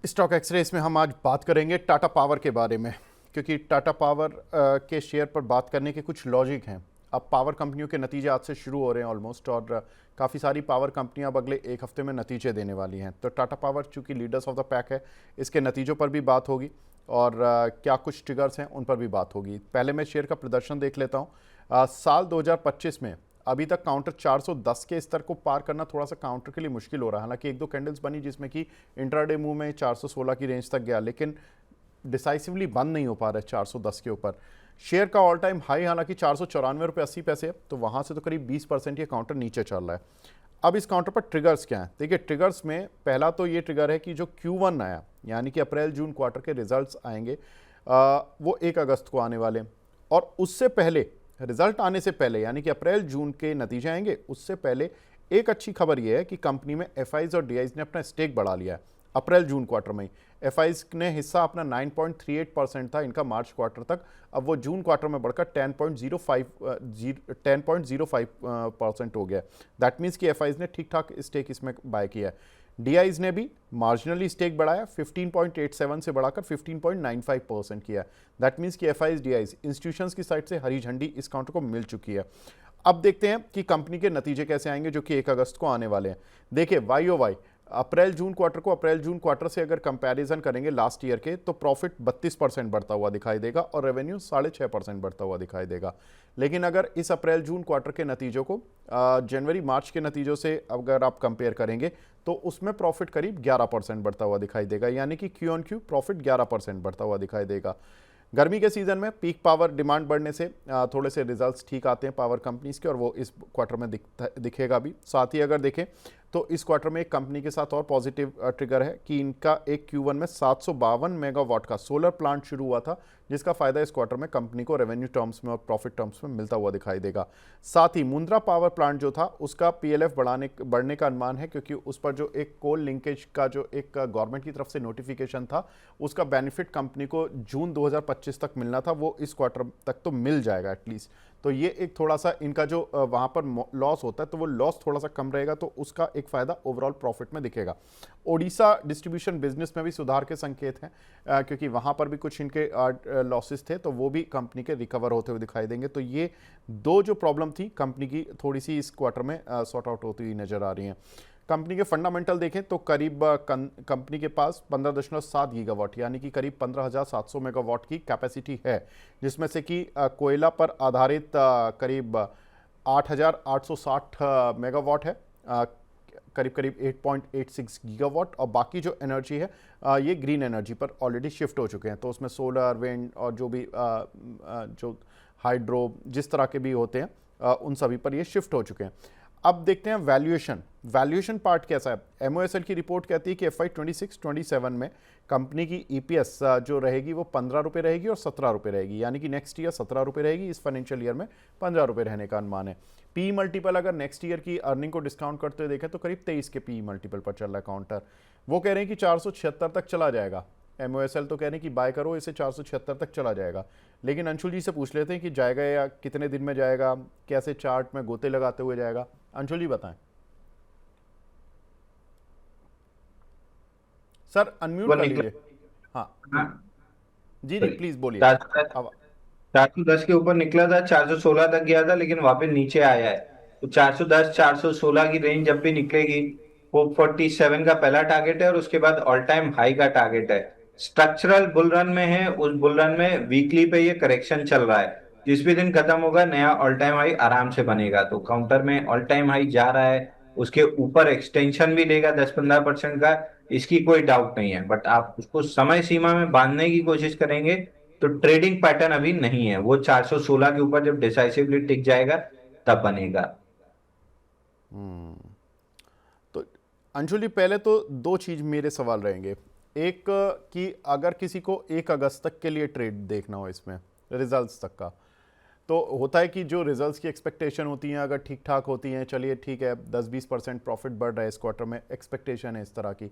Stock X-rays में हम आज बात करेंगे टाटा पावर के बारे में, क्योंकि टाटा पावर के शेयर पर बात करने के कुछ लॉजिक हैं। अब पावर कंपनियों के नतीजे आज से शुरू हो रहे हैं ऑलमोस्ट, और काफ़ी सारी पावर कंपनियां अब अगले एक हफ्ते में नतीजे देने वाली हैं। तो टाटा पावर चूंकि लीडर्स ऑफ द पैक है, इसके नतीजों पर भी बात होगी और क्या कुछ ट्रिगर्स हैं उन पर भी बात होगी। पहले मैं शेयर का प्रदर्शन देख लेता हूँ। साल 2025 में अभी तक काउंटर 410 के स्तर को पार करना थोड़ा सा काउंटर के लिए मुश्किल हो रहा है। हालांकि एक दो कैंडल्स बनी जिसमें कि इंट्राडे मूव में 416 की रेंज तक गया, लेकिन डिसाइसिवली बंद नहीं हो पा रहा है 410 के ऊपर। शेयर का ऑल टाइम हाई हालांकि 494 रुपये 80 पैसे है, तो वहां से तो करीब 20% ये काउंटर नीचे चल रहा है। अब इस काउंटर पर ट्रिगर्स क्या हैं? देखिए, ट्रिगर्स में पहला तो ये ट्रिगर है कि जो Q1 आया, यानी कि अप्रैल जून क्वार्टर के रिजल्ट्स आएंगे, वो 1 अगस्त को आने वाले, और उससे पहले रिजल्ट आने से पहले यानी कि अप्रैल जून के नतीजे आएंगे, उससे पहले एक अच्छी खबर यह है कि कंपनी में एफआईज और डीआईज ने अपना स्टेक बढ़ा लिया है। अप्रैल जून क्वार्टर में एफआईज ने हिस्सा अपना 9.38% था इनका मार्च क्वार्टर तक, अब वो जून क्वार्टर में बढ़कर 10.05% हो गया। दैट मीन्स कि एफआईज ने ठीक ठाक स्टेक इसमें बाय किया है। डीआईज ने भी मार्जिनली स्टेक बढ़ाया, 15.87 से बढ़ाकर 15.95% किया। दैट मीन्स कि एफआईज डीआईज इंस्टीट्यूशंस की साइड से हरी झंडी इस काउंटर को मिल चुकी है। अब देखते हैं कि कंपनी के नतीजे कैसे आएंगे जो कि 1 अगस्त को आने वाले हैं। देखिए, वाई अप्रैल जून क्वार्टर से अगर कंपैरिजन करेंगे लास्ट ईयर के, तो प्रॉफिट 32% बढ़ता हुआ दिखाई देगा और रेवेन्यू 6.5% बढ़ता हुआ दिखाई देगा। लेकिन अगर इस अप्रैल जून क्वार्टर के नतीजों को जनवरी मार्च के नतीजों से अगर आप कंपेयर करेंगे, तो उसमें प्रॉफिट करीब 11% बढ़ता हुआ दिखाई देगा, यानी कि क्यू ऑन क्यू प्रॉफिट 11% बढ़ता हुआ दिखाई देगा। गर्मी के सीजन में पीक पावर डिमांड बढ़ने से थोड़े से रिजल्ट्स ठीक आते हैं पावर कंपनीज के, और वो इस क्वार्टर में दिखेगा भी। साथ ही अगर देखें तो इस क्वार्टर में एक कंपनी के साथ और पॉजिटिव ट्रिगर है कि इनका एक Q1 में 752 मेगावाट का सोलर प्लांट शुरू हुआ था, जिसका फायदा इस क्वार्टर में कंपनी को रेवेन्यू टर्म्स में और प्रॉफिट टर्म्स में मिलता हुआ दिखाई देगा। साथ ही मुंद्रा पावर प्लांट जो था उसका पीएलएफ बढ़ने का अनुमान है, क्योंकि उस पर जो एक कोल लिंकेज का जो एक गवर्नमेंट की तरफ से नोटिफिकेशन था, उसका बेनिफिट कंपनी को जून 2025 तक मिलना था, वो इस क्वार्टर तक तो मिल जाएगा एटलीस्ट। तो ये एक थोड़ा सा इनका जो वहाँ पर लॉस होता है, तो वो लॉस थोड़ा सा कम रहेगा, तो उसका एक फ़ायदा ओवरऑल प्रॉफिट में दिखेगा। ओडिशा डिस्ट्रीब्यूशन बिजनेस में भी सुधार के संकेत हैं, क्योंकि वहाँ पर भी कुछ इनके लॉसेस थे, तो वो भी कंपनी के रिकवर होते हुए दिखाई देंगे। तो ये दो जो प्रॉब्लम थी कंपनी की, थोड़ी सी इस क्वार्टर में सॉर्ट आउट होती हुई नजर आ रही हैं। कंपनी के फंडामेंटल देखें तो करीब कंपनी के पास 15.7 गीगावाट यानी कि करीब 15,700 मेगावाट की कैपेसिटी है, जिसमें से कि कोयला पर आधारित करीब 8,860 मेगावाट है, करीब करीब 8.86 गीगावाट, और बाकी जो एनर्जी है ये ग्रीन एनर्जी पर ऑलरेडी शिफ्ट हो चुके हैं। तो उसमें सोलर, विंड और जो भी जो हाइड्रो जिस तरह के भी होते हैं उन सभी पर ये शिफ्ट हो चुके हैं। अब देखते हैं वैल्यूएशन पार्ट कैसा है। एमओएसएल की रिपोर्ट कहती है कि FY 26-27 में कंपनी की ईपीएस जो रहेगी वो 15 रुपये रहेगी और 17 रुपये रहेगी, यानी कि नेक्स्ट ईयर 17 रुपये रहेगी, इस फाइनेंशियल ईयर में 15 रुपये रहने का अनुमान है। पी मल्टीपल अगर नेक्स्ट ईयर की अर्निंग को डिस्काउंट करते हुए देखें तो करीब 23 के पी मल्टीपल पर चल रहा है काउंटर। वो कह रहे हैं कि 476 तक चला जाएगा। एमओएसएल तो कह रहे हैं कि बाय करो, इसे 476 तक चला जाएगा। लेकिन अंशुल जी से पूछ लेते हैं कि जाएगा या कितने दिन में जाएगा, कैसे चार्ट में गोते लगाते हुए जाएगा। अंशुल जी बताएं। सर अनम्यूट कर लीजिए। हाँ जी जी प्लीज बोलिए। 410 के ऊपर निकला था, 416 तक गया था, लेकिन वापस नीचे आया है। तो 410 416 की रेंज जब भी निकलेगी, 447 का पहला टारगेट है और उसके बाद ऑल टाइम हाई का टारगेट है। स्ट्रक्चरल बुल रन में है, उस बुल रन में वीकली पे ये करेक्शन चल रहा है। जिस भी दिन खत्म होगा नया ऑल टाइम हाई आराम से बनेगा। तो काउंटर में ऑल टाइम हाई जा रहा है, उसके ऊपर एक्सटेंशन भी लेगा 10-15% का, इसकी कोई डाउट नहीं है। बट आप उसको समय सीमा में बांधने की कोशिश करेंगे तो ट्रेडिंग पैटर्न अभी नहीं है, वो 416 के ऊपर जब डिसाइसिवली टिक जाएगा तब बनेगा। तो अंशुल जी, पहले तो दो चीज मेरे सवाल रहेंगे। एक कि अगर किसी को 1 अगस्त तक के लिए ट्रेड देखना हो इसमें रिजल्ट्स तक का, तो होता है कि जो रिजल्ट्स की एक्सपेक्टेशन होती हैं अगर ठीक ठाक होती हैं, चलिए ठीक है 10-20% प्रॉफिट बढ़ रहा है इस क्वार्टर में, एक्सपेक्टेशन है इस तरह की,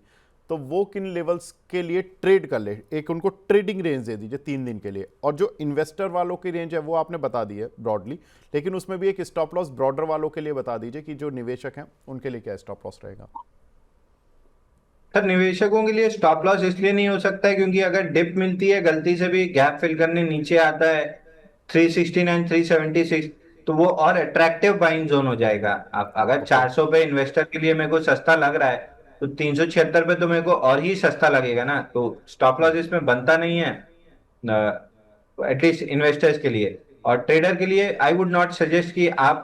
तो वो किन लेवल्स के लिए ट्रेड कर ले। एक उनको ट्रेडिंग रेंज दे दीजिए 3 दिन के लिए, और जो इन्वेस्टर वालों की रेंज है वो आपने बता दी है ब्रॉडली, लेकिन उसमें भी एक स्टॉप लॉस ब्रॉडर वालों के लिए बता दीजिए कि जो निवेशक हैं उनके लिए क्या स्टॉप लॉस रहेगा। सर निवेशकों के लिए स्टॉप लॉस इसलिए नहीं हो सकता है क्योंकि अगर डिप मिलती है, गलती से भी गैप फिल करने नीचे आता है 369 376, तो वो और अट्रैक्टिव बाइंग जोन हो जाएगा। आप अगर ओके। 400 पे इन्वेस्टर के लिए मेरे को सस्ता लग रहा है, तो 376 पे तो मेरे को और ही सस्ता लगेगा ना, तो स्टॉप लॉस इसमें बनता नहीं है एटलीस्ट इन्वेस्टर्स के लिए। और ट्रेडर के लिए आई वुड नॉट सजेस्ट कि आप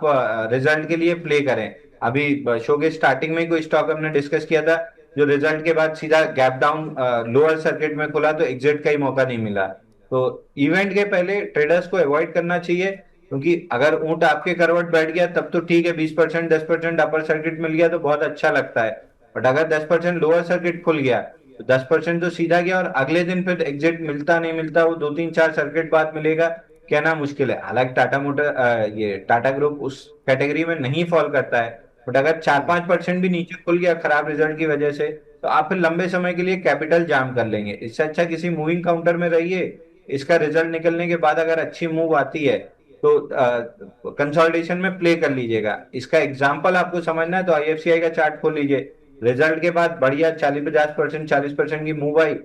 रिजल्ट के लिए प्ले करें। अभी शो के स्टार्टिंग में कोई स्टॉक हमने डिस्कस किया था जो रिजल्ट के बाद सीधा गैप डाउन लोअर सर्किट में खुला, तो एग्जिट का ही मौका नहीं मिला। तो इवेंट के पहले ट्रेडर्स को अवॉइड करना चाहिए, क्योंकि अगर ऊंट आपके करवट बैठ गया तब तो ठीक है, 20% 10% अपर सर्किट मिल गया तो बहुत अच्छा लगता है। बट अगर 10% लोअर सर्किट खुल गया तो 10% तो सीधा गया, और अगले दिन फिर एग्जिट मिलता नहीं मिलता, वो 2 3 4 सर्किट बाद मिलेगा, कहना मुश्किल है। हालांकि टाटा मोटर ये टाटा ग्रुप उस कैटेगरी में नहीं फॉल करता है, बट अगर 4 5% भी नीचे खुल गया खराब रिजल्ट की वजह से, तो आप फिर लंबे समय के लिए कैपिटल जाम कर लेंगे। इससे अच्छा किसी मूविंग काउंटर में रहिए। इसका रिजल्ट निकलने के बाद अगर अच्छी मूव आती है तो कंसोलिडेशन में प्ले कर लीजिएगा। इसका एग्जांपल आपको समझना है तो आईएफसीआई का चार्ट खोल लीजिए। रिजल्ट के बाद बढ़िया 40 50% 40% की मूव आई,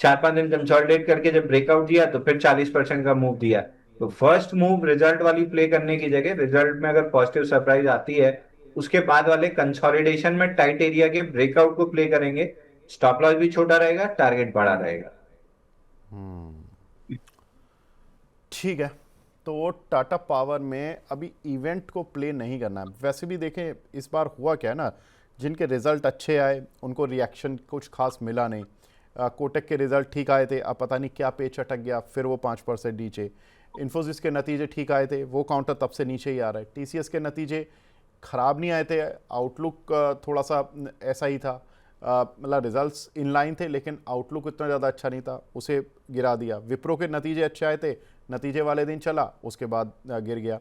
4 5 दिन कंसोलिडेट करके जब ब्रेकआउट दिया तो फिर 40% का मूव दिया। तो फर्स्ट मूव रिजल्ट वाली प्ले करने की जगह रिजल्ट में अगर पॉजिटिव सरप्राइज आती है, उसके बाद वाले कंसोलिडेशन में टाइट एरिया के ब्रेकआउट को प्ले करेंगे। स्टॉप लॉस भी छोटा रहेगा, टारगेट बड़ा रहेगा। ठीक है। तो टाटा पावर में अभी इवेंट को प्ले नहीं करना है। वैसे भी देखें इस बार हुआ क्या है ना, जिनके रिजल्ट अच्छे आए उनको रिएक्शन कुछ खास मिला नहीं। कोटक के रिजल्ट ठीक आए थे, अब पता नहीं क्या पेच अटक गया, फिर वो 5% नीचे। इन्फोसिस के नतीजे ठीक आए थे, वो काउंटर तब से नीचे ही आ रहा है। टीसीएस के नतीजे खराब नहीं आए थे, आउटलुक थोड़ा सा ऐसा ही था, मतलब रिजल्ट्स इनलाइन थे लेकिन आउटलुक इतना ज़्यादा अच्छा नहीं था, उसे गिरा दिया। विप्रो के नतीजे अच्छे आए थे, नतीजे वाले दिन चला, उसके बाद गिर गया।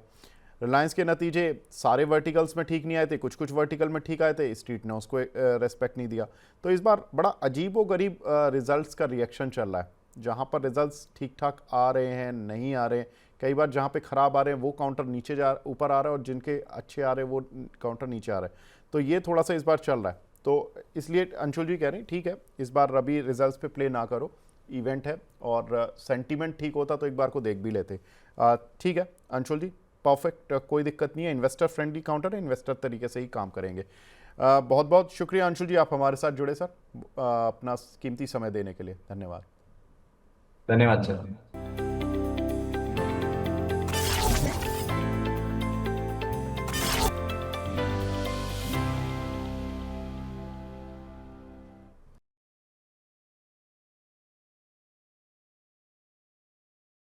रिलायंस के नतीजे सारे वर्टिकल्स में ठीक नहीं आए थे, कुछ कुछ वर्टिकल में ठीक आए थे, स्ट्रीट ने उसको रेस्पेक्ट नहीं दिया। तो इस बार बड़ा अजीब व गरीब रिजल्ट्स का रिएक्शन चल रहा है। जहाँ पर रिजल्ट्स ठीक ठाक आ रहे हैं, नहीं आ रहे हैं, कई बार जहाँ पे ख़राब आ रहे हैं वो काउंटर नीचे ऊपर आ रहा है, और जिनके अच्छे आ रहे हैं वो काउंटर नीचे आ रहा है। तो ये थोड़ा सा इस बार चल रहा है। तो इसलिए अंशुल जी कह रहे हैं ठीक है, इस बार रबी रिजल्ट्स पे प्ले ना करो, इवेंट है, और सेंटीमेंट ठीक होता तो एक बार को देख भी लेते। ठीक है अंशुल जी, परफेक्ट, कोई दिक्कत नहीं है। इन्वेस्टर फ्रेंडली काउंटर है, इन्वेस्टर तरीके से ही काम करेंगे। बहुत बहुत शुक्रिया अंशुल जी, आप हमारे साथ जुड़े सर। अपना कीमती समय देने के लिए धन्यवाद। धन्यवाद सर।